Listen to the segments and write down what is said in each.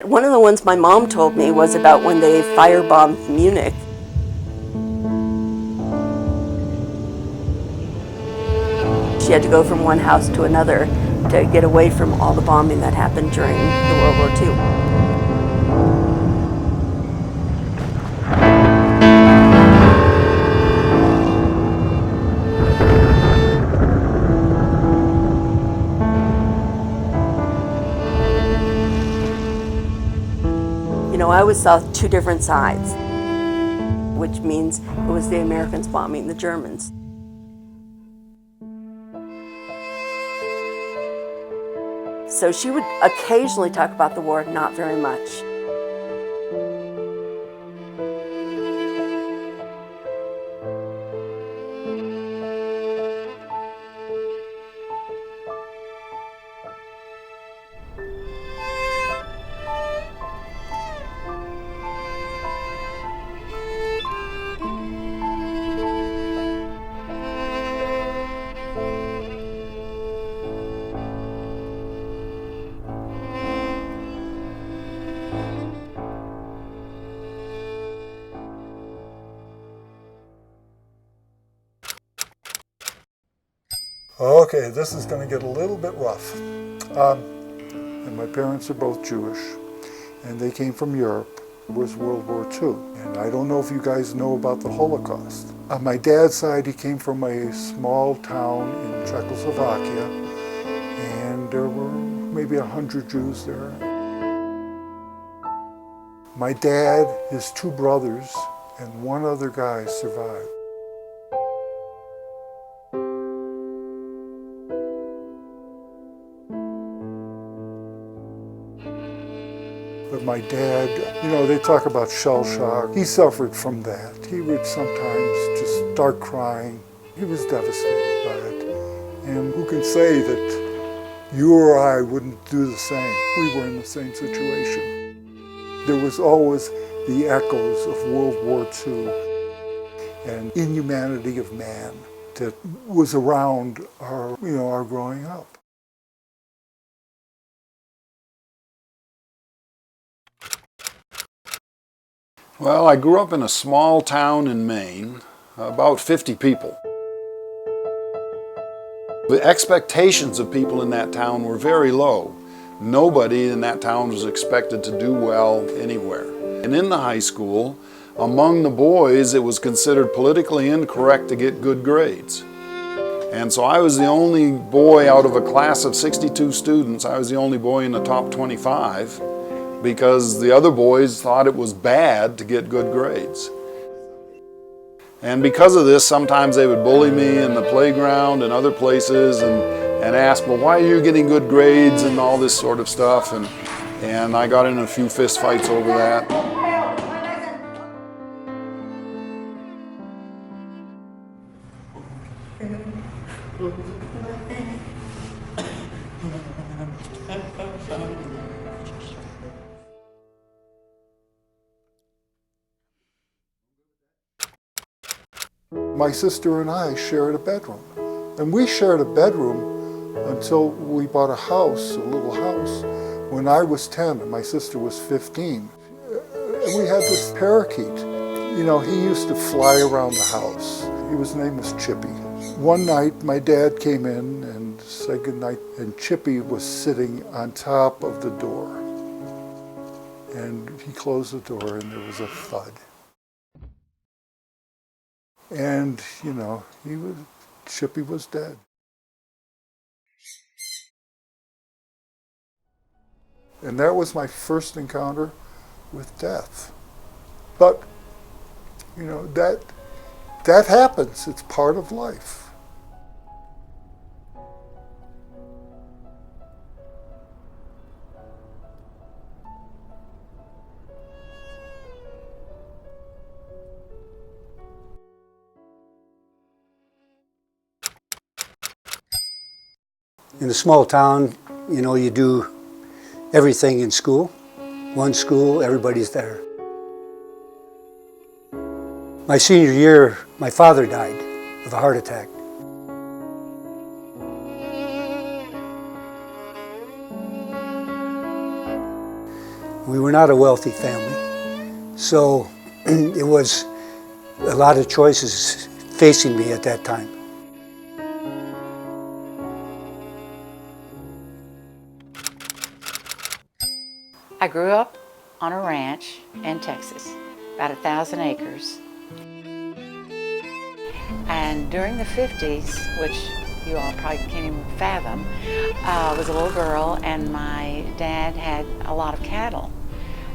One of the ones my mom told me was about when they firebombed Munich. She had to go from one house to another to get away from all the bombing that happened during the World War II. You know, I always saw two different sides, which means it was the Americans bombing the Germans. So she would occasionally talk about the war, not very much. Okay, this is going to get a little bit rough. And my parents are both Jewish, and they came from Europe. It was World War II. And I don't know if you guys know about the Holocaust. On my dad's side, he came from a small town in Czechoslovakia, and there were maybe 100 Jews there. My dad, his two brothers, and one other guy survived. But my dad, you know, they talk about shell shock. He suffered from that. He would sometimes just start crying. He was devastated by it. And who can say that you or I wouldn't do the same? We were in the same situation. There was always the echoes of World War II and inhumanity of man that was around our, our growing up. Well, I grew up in a small town in Maine, about 50 people. The expectations of people in that town were very low. Nobody in that town was expected to do well anywhere. And in the high school, among the boys, it was considered politically incorrect to get good grades. And so I was the only boy out of a class of 62 students. I was the only boy in the top 25. Because the other boys thought it was bad to get good grades. And because of this, sometimes they would bully me in the playground and other places and ask, well, why are you getting good grades and all this sort of stuff. And I got in a few fist fights over that. My sister and I shared a bedroom. And we shared a bedroom until we bought a house, a little house, when I was 10 and my sister was 15. And we had this parakeet. You know, he used to fly around the house. His name was Chippy. One night, my dad came in and said goodnight, and Chippy was sitting on top of the door. And he closed the door and there was a thud. And, you know, Chippy was dead. And that was my first encounter with death. But, you know, that happens. It's part of life. In a small town, you know, you do everything in school. One school, everybody's there. My senior year, my father died of a heart attack. We were not a wealthy family, so it was a lot of choices facing me at that time. I grew up on a ranch in Texas, about 1,000 acres. And during the 50s, which you all probably can't even fathom, I was a little girl and my dad had a lot of cattle.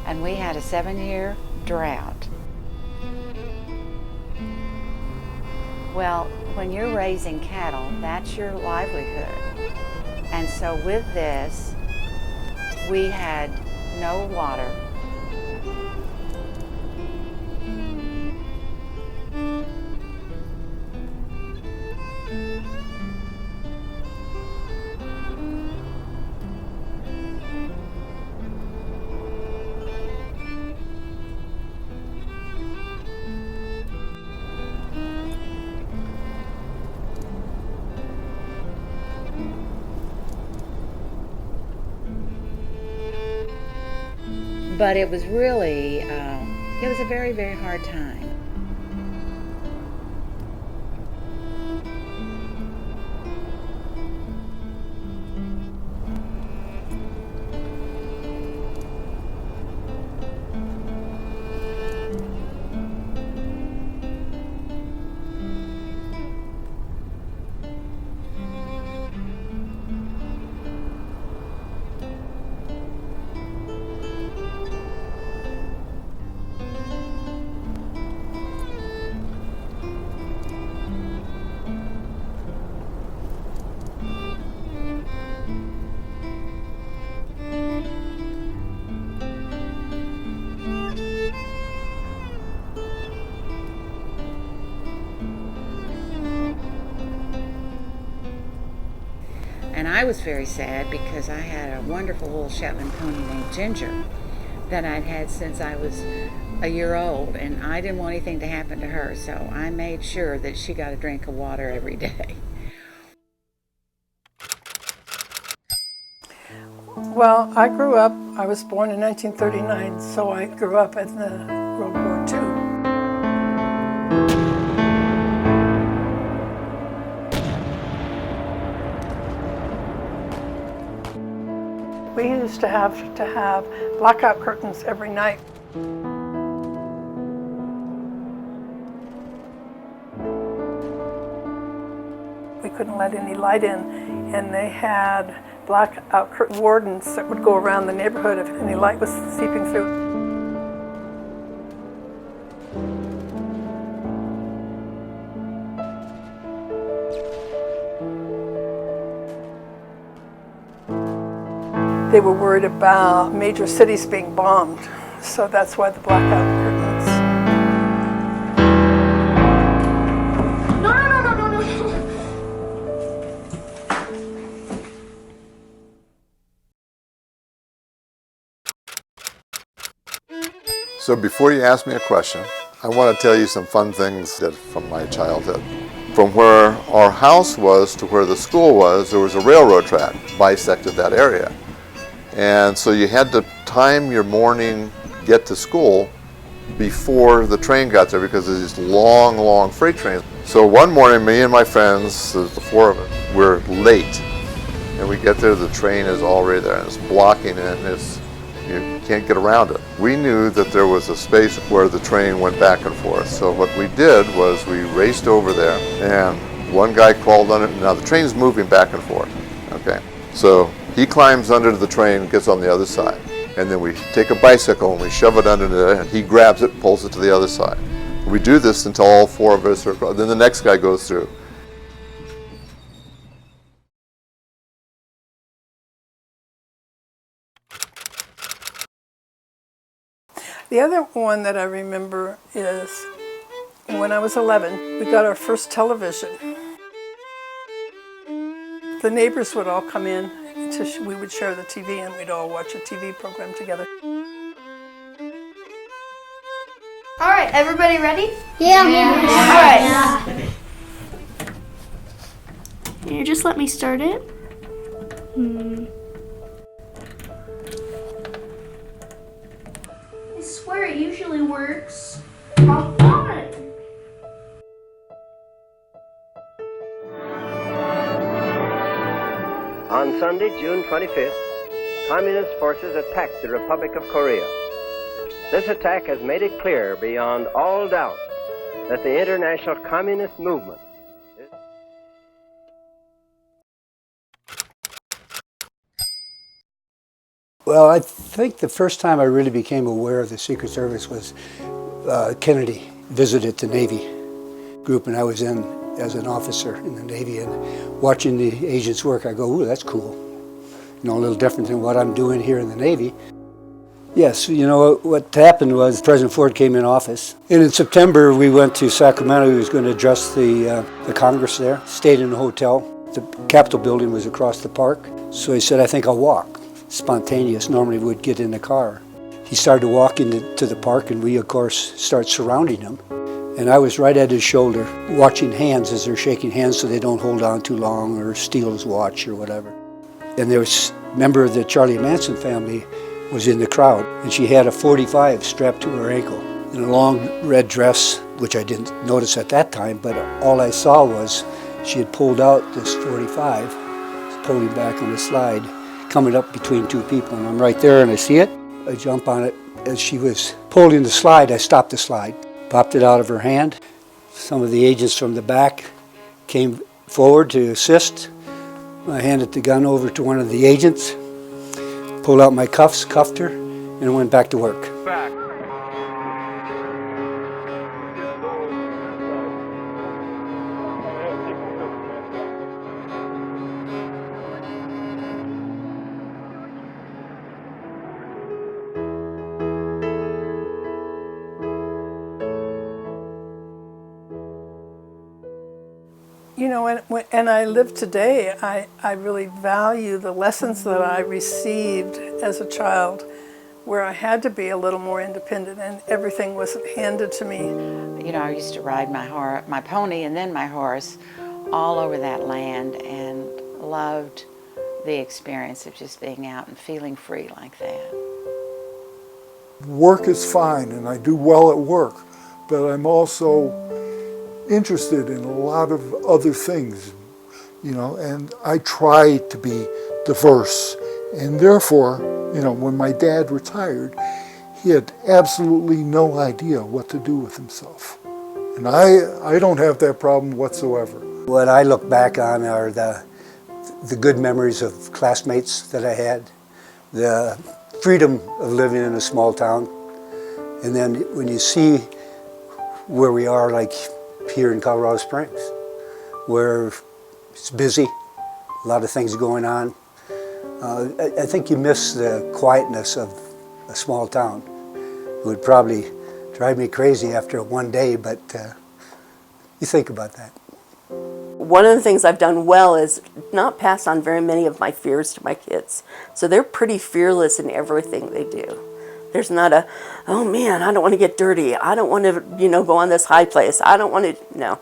And we had a 7-year drought. Well, when you're raising cattle, that's your livelihood. And so with this, we had no water. But it was really, it was a very, very hard time. And I was very sad because I had a wonderful little Shetland pony named Ginger that I'd had since I was a year old, and I didn't want anything to happen to her, so I made sure that she got a drink of water every day. Well, I grew up, I was born in 1939, so I grew up in the World War II. We used to have blackout curtains every night. We couldn't let any light in, and they had blackout curtain wardens that would go around the neighborhood if any light was seeping through. They were worried about major cities being bombed, so that's why the blackout curtains. So before you ask me a question, I want to tell you some fun things that from my childhood. From where our house was to where the school was, there was a railroad track bisected that area. And so you had to time your morning get to school before the train got there because there's these long, long freight trains. So one morning, me and my friends, the four of us, we're late. And we get there, the train is already there, and it's blocking it, and you can't get around it. We knew that there was a space where the train went back and forth. So what we did was we raced over there, and one guy crawled on it. Now the train's moving back and forth, okay? So he climbs under the train and gets on the other side. And then we take a bicycle and we shove it under there, and he grabs it and pulls it to the other side. We do this until all four of us are across. Then the next guy goes through. The other one that I remember is when I was 11, we got our first television. The neighbors would all come in, we would share the TV and we'd all watch a TV program together. All right, everybody ready? Yeah. All right. Can you just let me start it? where it usually works. How fun! On Sunday, June 25th, Communist forces attacked the Republic of Korea. This attack has made it clear beyond all doubt that the international communist movement Well, I think the first time I really became aware of the Secret Service was Kennedy visited the Navy group, and I was in as an officer in the Navy, and watching the agents work, I go, ooh, that's cool. You know, a little different than what I'm doing here in the Navy. Yes, you know, what happened was President Ford came in office, and in September we went to Sacramento. He was going to address the Congress there, stayed in a hotel. The Capitol building was across the park, so he said, I think I'll walk. Spontaneous, normally would get in the car. He started walking to the park, and we of course start surrounding him. And I was right at his shoulder, watching hands as they're shaking hands so they don't hold on too long or steal his watch or whatever. And there was a member of the Charlie Manson family was in the crowd, and she had a .45 strapped to her ankle in a long red dress, which I didn't notice at that time, but all I saw was she had pulled out this .45, pulling back on the slide, coming up between two people, and I'm right there and I see it. I jump on it. As she was pulling the slide, I stopped the slide, popped it out of her hand. Some of the agents from the back came forward to assist. I handed the gun over to one of the agents, pulled out my cuffs, cuffed her, and went back to work. You know, and I live today, I really value the lessons that I received as a child, where I had to be a little more independent and everything wasn't handed to me. You know, I used to ride my pony and then my horse all over that land, and loved the experience of just being out and feeling free like that. Work is fine, and I do well at work, but I'm also interested in a lot of other things, you know, and I try to be diverse. And therefore, you know, when my dad retired, he had absolutely no idea what to do with himself. And I don't have that problem whatsoever. What I look back on are the good memories of classmates that I had, the freedom of living in a small town, and then when you see where we are, like here in Colorado Springs, where it's busy, a lot of things going on. I think you miss the quietness of a small town. It would probably drive me crazy after one day, but you think about that. One of the things I've done well is not pass on very many of my fears to my kids. So they're pretty fearless in everything they do. There's not a, oh man, I don't want to get dirty. I don't want to, you know, go on this high place. I don't want to, no.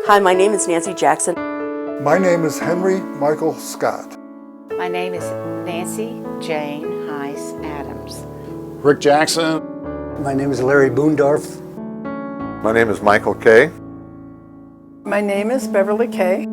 Hi, my name is Nancy Jackson. My name is Henry Michael Scott. My name is Nancy Jane Heiss Adams. Rick Jackson. My name is Larry Boondorf. My name is Michael Kay. My name is Beverly Kay.